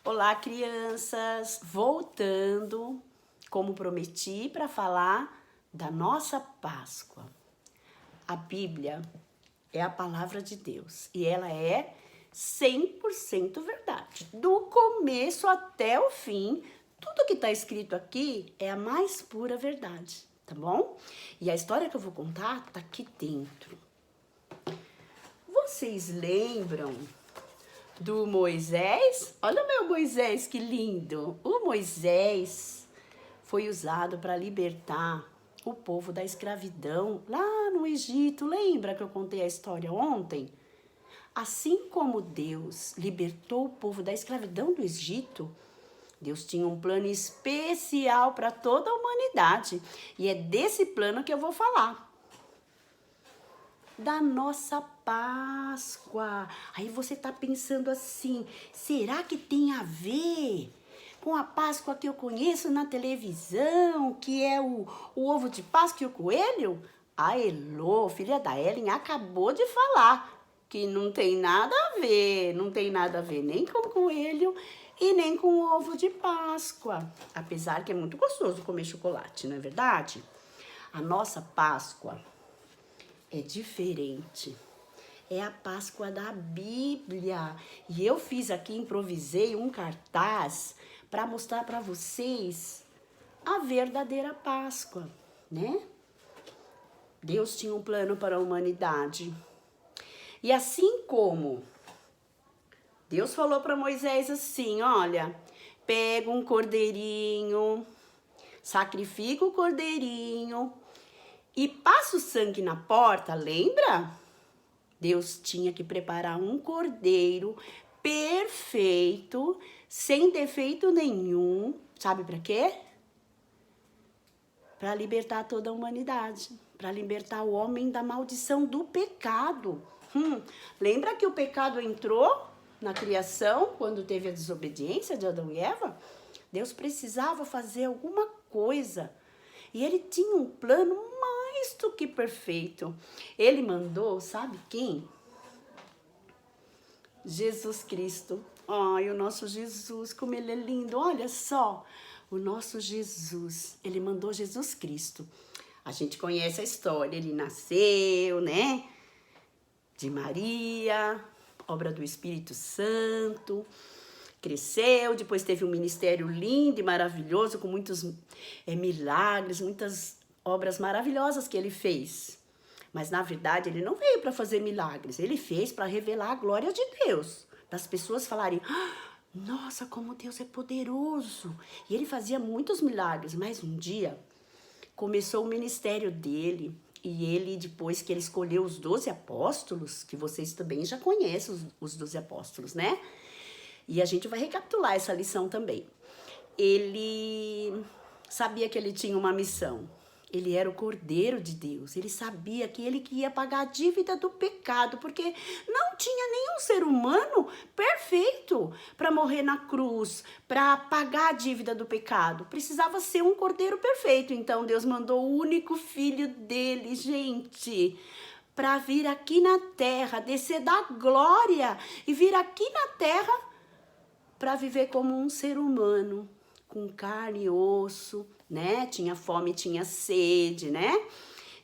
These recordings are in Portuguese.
Olá, crianças! Voltando, como prometi, para falar da nossa Páscoa. A Bíblia é a palavra de Deus e ela é 100% verdade. Do começo até o fim, tudo que está escrito aqui é a mais pura verdade, tá bom? E a história que eu vou contar tá aqui dentro. Vocês lembram do Moisés? Olha o meu Moisés, que lindo! O Moisés foi usado para libertar o povo da escravidão lá no Egito. Lembra que eu contei a história ontem? Assim como Deus libertou o povo da escravidão do Egito, Deus tinha um plano especial para toda a humanidade. E é desse plano que eu vou falar. Da nossa Páscoa. Aí você tá pensando assim, será que tem a ver com a Páscoa que eu conheço na televisão, que é o ovo de Páscoa e o coelho? A Elô, filha da Ellen, acabou de falar que não tem nada a ver, não tem nada a ver nem com o coelho e nem com o ovo de Páscoa. Apesar que é muito gostoso comer chocolate, não é verdade? A nossa Páscoa é diferente. É a Páscoa da Bíblia. E eu fiz aqui, improvisei um cartaz para mostrar para vocês a verdadeira Páscoa, né? Deus tinha um plano para a humanidade. E assim como Deus falou para Moisés assim, olha, pega um cordeirinho, sacrifica o cordeirinho e passa o sangue na porta, lembra? Deus tinha que preparar um cordeiro perfeito, sem defeito nenhum. Sabe para quê? Para libertar toda a humanidade, para libertar o homem da maldição do pecado. Lembra que o pecado entrou na criação quando teve a desobediência de Adão e Eva? Deus precisava fazer alguma coisa. E ele tinha um plano mais do que perfeito. Ele mandou, sabe quem? Jesus Cristo. Ai, o nosso Jesus, como ele é lindo. Olha só, o nosso Jesus. Ele mandou Jesus Cristo. A gente conhece a história. Ele nasceu, né? De Maria, obra do Espírito Santo. Cresceu, depois teve um ministério lindo e maravilhoso, com muitos milagres, muitas obras maravilhosas que ele fez. Mas, na verdade, ele não veio para fazer milagres, ele fez para revelar a glória de Deus. Para as pessoas falarem, nossa, como Deus é poderoso. E ele fazia muitos milagres, mas um dia começou o ministério dele. E ele, depois que ele escolheu os 12 apóstolos, que vocês também já conhecem os 12 apóstolos, né? E a gente vai recapitular essa lição também. Ele sabia que ele tinha uma missão. Ele era o Cordeiro de Deus. Ele sabia que ele ia pagar a dívida do pecado, porque não tinha nenhum ser humano perfeito para morrer na cruz, para pagar a dívida do pecado. Precisava ser um Cordeiro perfeito. Então Deus mandou o único filho dele, gente, para vir aqui na terra, descer da glória e vir aqui na terra para viver como um ser humano, com carne e osso, né? Tinha fome, tinha sede, né?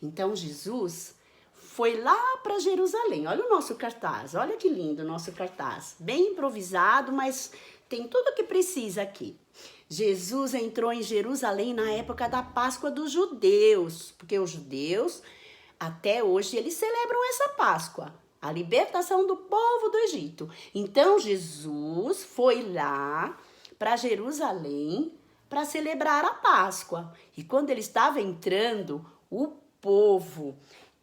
Então Jesus foi lá para Jerusalém. Olha o nosso cartaz, olha que lindo o nosso cartaz. Bem improvisado, mas tem tudo o que precisa aqui. Jesus entrou em Jerusalém na época da Páscoa dos judeus, porque os judeus, até hoje, eles celebram essa Páscoa. A libertação do povo do Egito. Então, Jesus foi lá para Jerusalém para celebrar a Páscoa. E quando ele estava entrando, o povo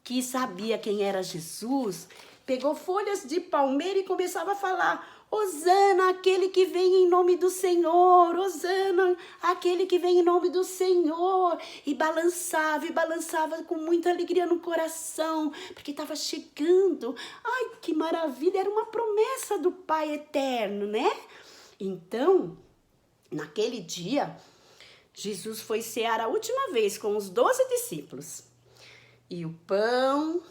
que sabia quem era Jesus, pegou folhas de palmeira e começava a falar, Hosana, aquele que vem em nome do Senhor, Hosana, aquele que vem em nome do Senhor. E balançava com muita alegria no coração, porque estava chegando. Ai, que maravilha, era uma promessa do Pai eterno, né? Então, naquele dia, Jesus foi cear a última vez com os 12 discípulos. E o pão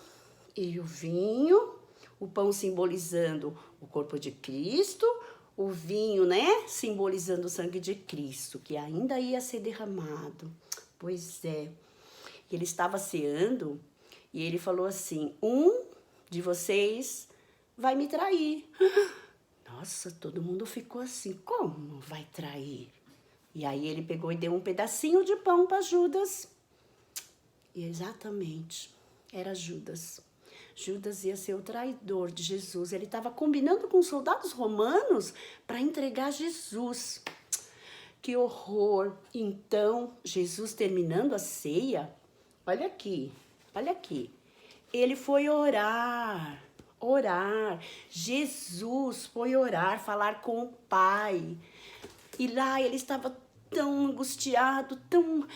e o vinho, o pão simbolizando o corpo de Cristo, o vinho, né? Simbolizando o sangue de Cristo, que ainda ia ser derramado. Pois é. Ele estava ceando e ele falou assim: um de vocês vai me trair. Nossa, todo mundo ficou assim: como vai trair? E aí ele pegou e deu um pedacinho de pão para Judas. E exatamente, era Judas. Judas ia ser o traidor de Jesus. Ele estava combinando com os soldados romanos para entregar Jesus. Que horror! Então, Jesus terminando a ceia, olha aqui. Ele foi orar. Jesus foi orar, falar com o Pai. E lá ele estava tão angustiado, tão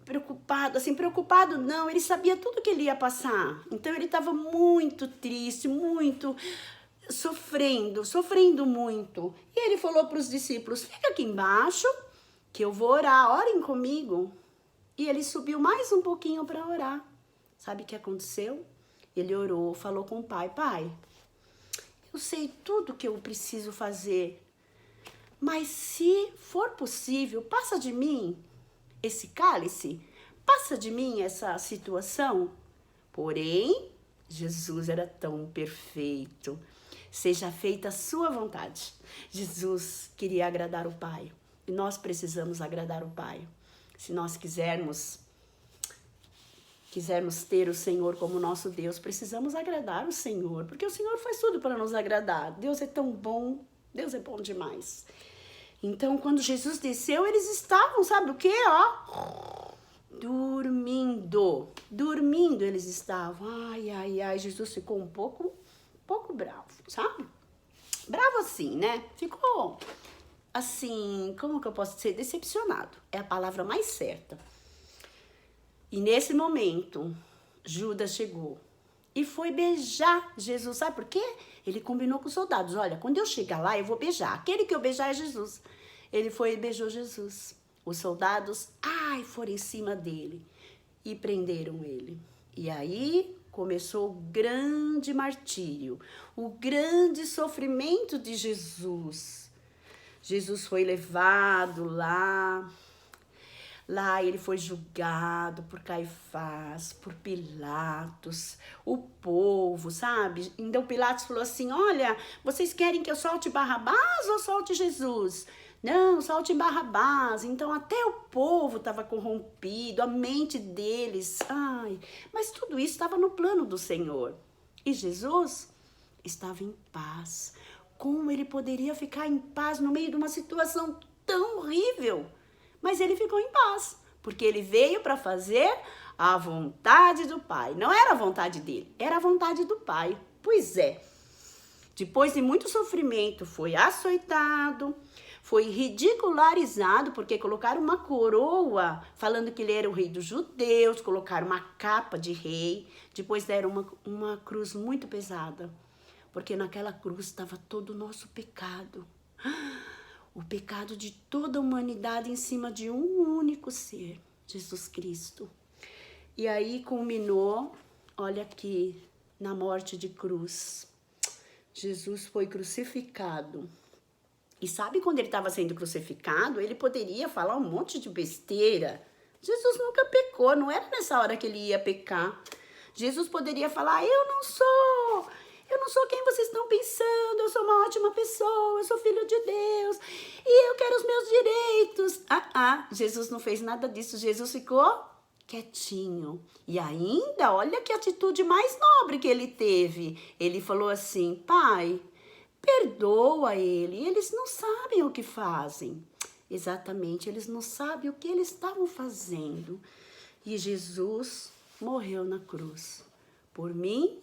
preocupado, assim, preocupado não, ele sabia tudo que ele ia passar. Então ele estava muito triste, muito sofrendo muito. E ele falou para os discípulos: fica aqui embaixo que eu vou orar, orem comigo. E ele subiu mais um pouquinho para orar. Sabe o que aconteceu? Ele orou, falou com o Pai: Pai, eu sei tudo que eu preciso fazer, mas se for possível, passa de mim esse cálice, passa de mim essa situação. Porém, Jesus era tão perfeito. Seja feita a sua vontade. Jesus queria agradar o Pai. E nós precisamos agradar o Pai. Se nós quisermos ter o Senhor como nosso Deus, precisamos agradar o Senhor. Porque o Senhor faz tudo para nos agradar. Deus é tão bom. Deus é bom demais. Então, quando Jesus desceu, eles estavam, sabe o quê? Dormindo eles estavam. Ai, Jesus ficou um pouco bravo, sabe? Bravo assim, né? Ficou assim, como que eu posso dizer? Decepcionado. É a palavra mais certa. E nesse momento, Judas chegou e foi beijar Jesus. Sabe por quê? Ele combinou com os soldados: olha, quando eu chegar lá, eu vou beijar. Aquele que eu beijar é Jesus. Ele foi e beijou Jesus. Os soldados, foram em cima dele e prenderam ele. E aí começou o grande martírio, o grande sofrimento de Jesus. Jesus foi levado lá. Lá ele foi julgado por Caifás, por Pilatos, o povo, sabe? Então Pilatos falou assim: olha, vocês querem que eu solte Barrabás ou solte Jesus? Não, solte Barrabás. Então até o povo estava corrompido, a mente deles. Mas tudo isso estava no plano do Senhor. E Jesus estava em paz. Como ele poderia ficar em paz no meio de uma situação tão horrível? Mas ele ficou em paz, porque ele veio para fazer a vontade do Pai. Não era a vontade dele, era a vontade do Pai. Pois é, depois de muito sofrimento, foi açoitado, foi ridicularizado, porque colocaram uma coroa, falando que ele era o rei dos judeus, colocaram uma capa de rei, depois deram uma cruz muito pesada, porque naquela cruz estava todo o nosso pecado. O pecado de toda a humanidade em cima de um único ser, Jesus Cristo. E aí culminou, olha aqui, na morte de cruz. Jesus foi crucificado. E sabe quando ele estava sendo crucificado, ele poderia falar um monte de besteira. Jesus nunca pecou, não era nessa hora que ele ia pecar. Jesus poderia falar: eu não sou quem vocês estão pensando, eu sou uma ótima pessoa, eu sou filho de Deus e eu quero os meus direitos. Jesus não fez nada disso, Jesus ficou quietinho. E ainda, olha que atitude mais nobre que ele teve. Ele falou assim: Pai, perdoa ele, eles não sabem o que fazem. Exatamente, eles não sabem o que eles estavam fazendo. E Jesus morreu na cruz por mim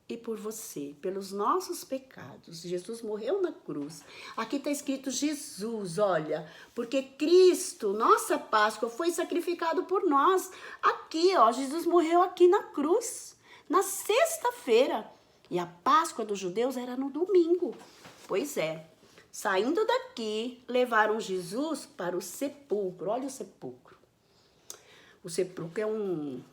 e por você, pelos nossos pecados. Jesus morreu na cruz. Aqui está escrito Jesus, olha, porque Cristo, nossa Páscoa, foi sacrificado por nós. Aqui, Jesus morreu aqui na cruz, na sexta-feira. E a Páscoa dos judeus era no domingo. Pois é, saindo daqui, levaram Jesus para o sepulcro. Olha o sepulcro. O sepulcro é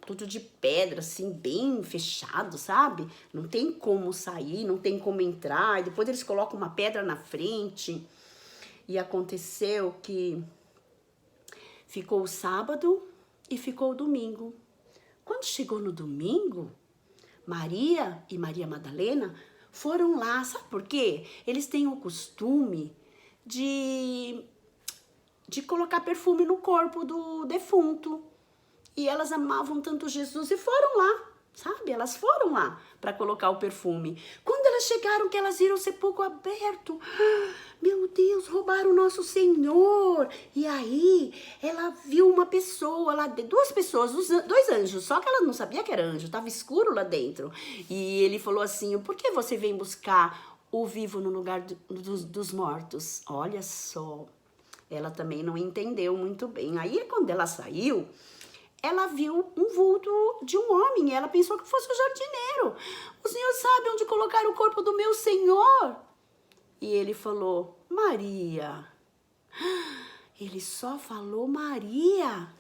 tudo de pedra, assim, bem fechado, sabe? Não tem como sair, não tem como entrar. E depois eles colocam uma pedra na frente. E aconteceu que ficou o sábado e ficou o domingo. Quando chegou no domingo, Maria e Maria Madalena foram lá. Sabe por quê? Eles têm o costume de colocar perfume no corpo do defunto. E elas amavam tanto Jesus e foram lá, sabe? Elas foram lá para colocar o perfume. Quando elas chegaram, que elas viram o sepulcro aberto, meu Deus, roubaram o nosso Senhor. E aí, ela viu uma pessoa lá, duas pessoas, dois anjos, só que ela não sabia que era anjo, estava escuro lá dentro. E ele falou assim, por que você vem buscar o vivo no lugar dos mortos? Olha só, ela também não entendeu muito bem. Aí, quando ela saiu, ela viu um vulto de um homem, e ela pensou que fosse o jardineiro. O senhor sabe onde colocar o corpo do meu Senhor? E ele falou, Maria. Ele só falou Maria.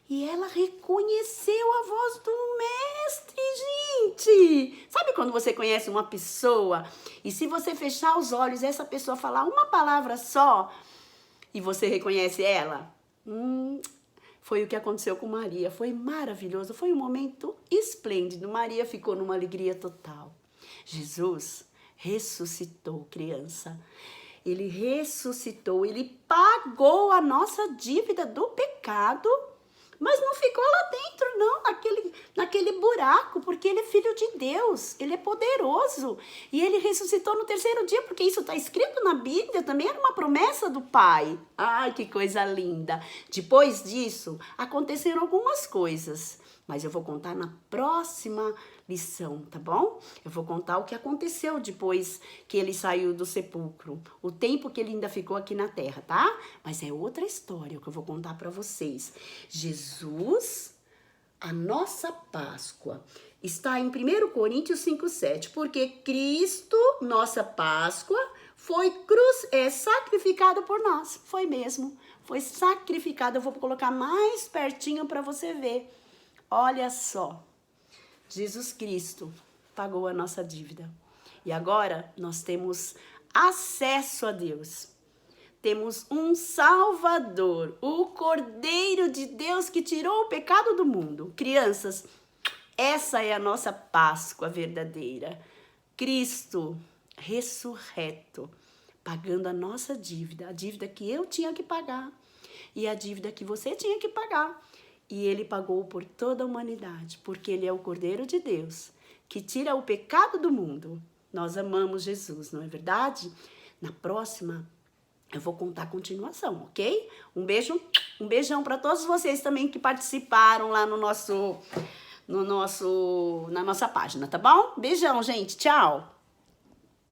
E ela reconheceu a voz do mestre, gente. Sabe quando você conhece uma pessoa e se você fechar os olhos, essa pessoa falar uma palavra só e você reconhece ela? Foi o que aconteceu com Maria, foi maravilhoso, foi um momento esplêndido. Maria ficou numa alegria total. Jesus ressuscitou, criança. Ele ressuscitou, ele pagou a nossa dívida do pecado, mas não ficou lá dentro, não, naquele buraco, porque ele é filho de Deus, ele é poderoso. E ele ressuscitou no terceiro dia, porque isso está escrito na Bíblia, também era uma promessa do Pai. Ai, que coisa linda. Depois disso, aconteceram algumas coisas, mas eu vou contar na próxima lição, tá bom? Eu vou contar o que aconteceu depois que ele saiu do sepulcro, o tempo que ele ainda ficou aqui na terra, tá? Mas é outra história que eu vou contar para vocês. Jesus, a nossa Páscoa, está em 1 Coríntios 5:7, porque Cristo, nossa Páscoa, foi sacrificado por nós. Foi mesmo, foi sacrificado. Eu vou colocar mais pertinho para você ver. Olha só, Jesus Cristo pagou a nossa dívida. E agora nós temos acesso a Deus. Temos um Salvador, o Cordeiro de Deus que tirou o pecado do mundo. Crianças, essa é a nossa Páscoa verdadeira. Cristo ressurreto, pagando a nossa dívida, a dívida que eu tinha que pagar e a dívida que você tinha que pagar. E ele pagou por toda a humanidade, porque ele é o Cordeiro de Deus, que tira o pecado do mundo. Nós amamos Jesus, não é verdade? Na próxima, eu vou contar a continuação, ok? Um beijão para todos vocês também que participaram lá na nossa página, tá bom? Beijão, gente. Tchau.